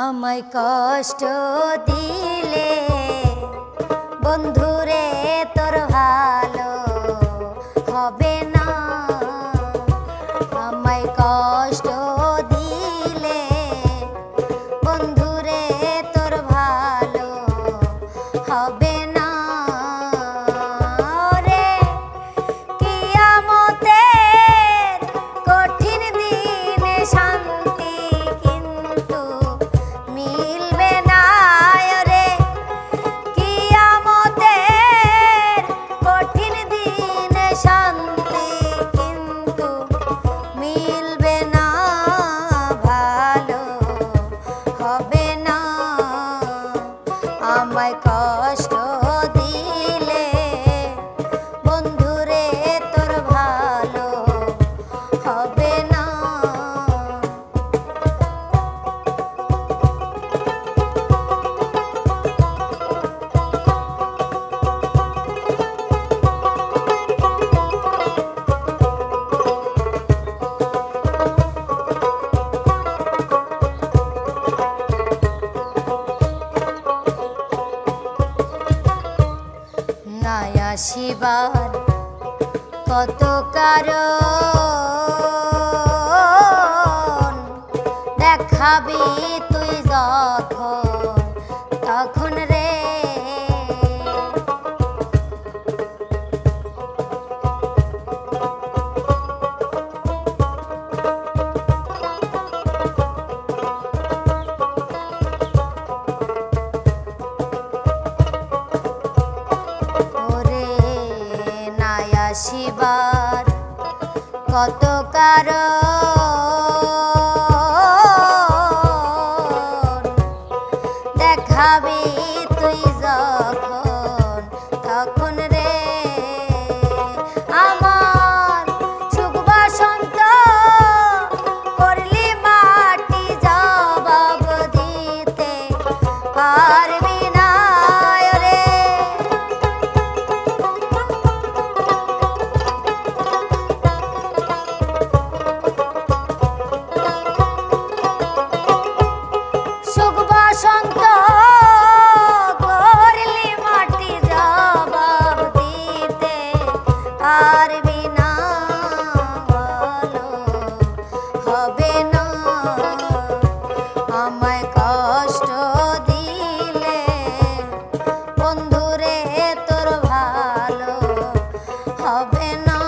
আমায় কষ্ট দিলে বন্ধুরে তোর ভালো হবে না। আমায় কষ্ট দিলে বন্ধুরে তোর ভালো হবে না। রে কিয়ামতের কঠিন দিনে শান্তি কিন্তু মিলবে না। রে কিয়ামতের কঠিন দিনে শান্তি কিন্তু মিলবে না, ভালো হবে না। আমায় কষ্ট দিলে বন্ধুরে তোর ভালো হবে না। নাই আসিবার কত কারণ দেখাবি তুই যখন তখন রে। আসিবার কত কারণ দেখাবি তুই যখন তখন রে। আমার সুখ বসন্ত করলি মাটি জবাব দিতে পারবি না। রে বসন্ত করলি মাটি জবাব দিতে পারবি না, ভালো হবে না। আমায় কষ্ট দিলে বন্ধুরে তোর ভালো হবে না।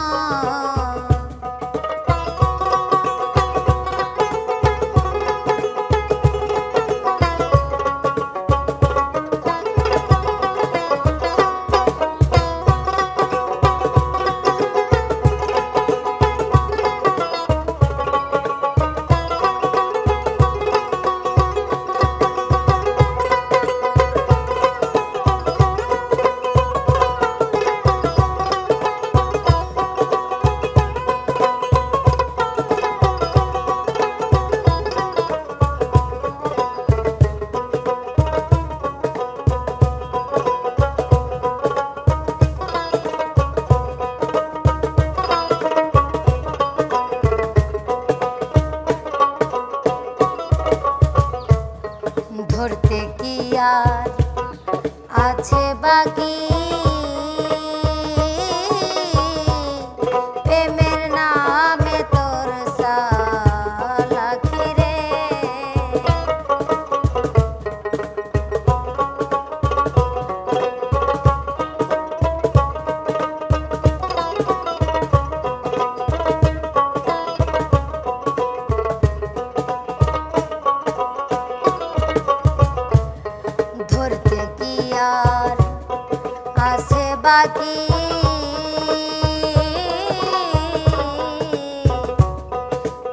ধরতে কি আর আছে বাকি প্রেমের নামে তোর সালাকি রে। ধরতে কি আর আছে বাকি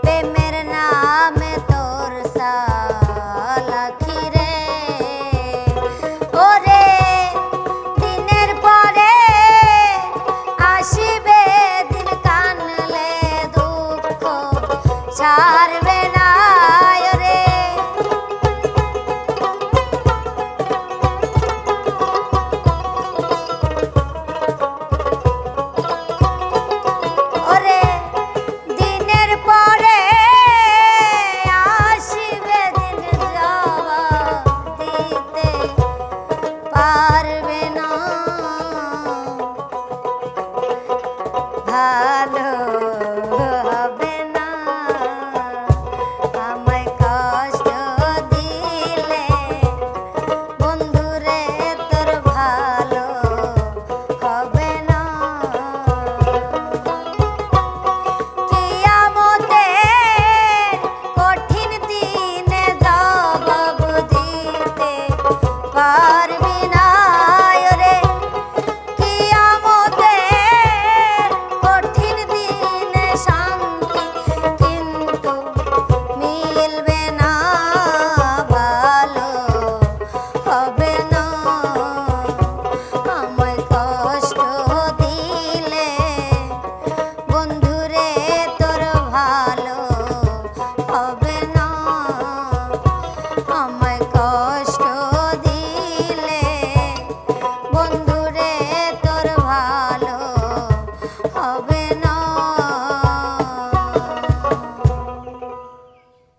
প্রেমের নামে তোর সালাকি রে। ওরে দিনের পরে আসিবে দিন, কানলে দুঃখ ছাড়বে না। রে আমায়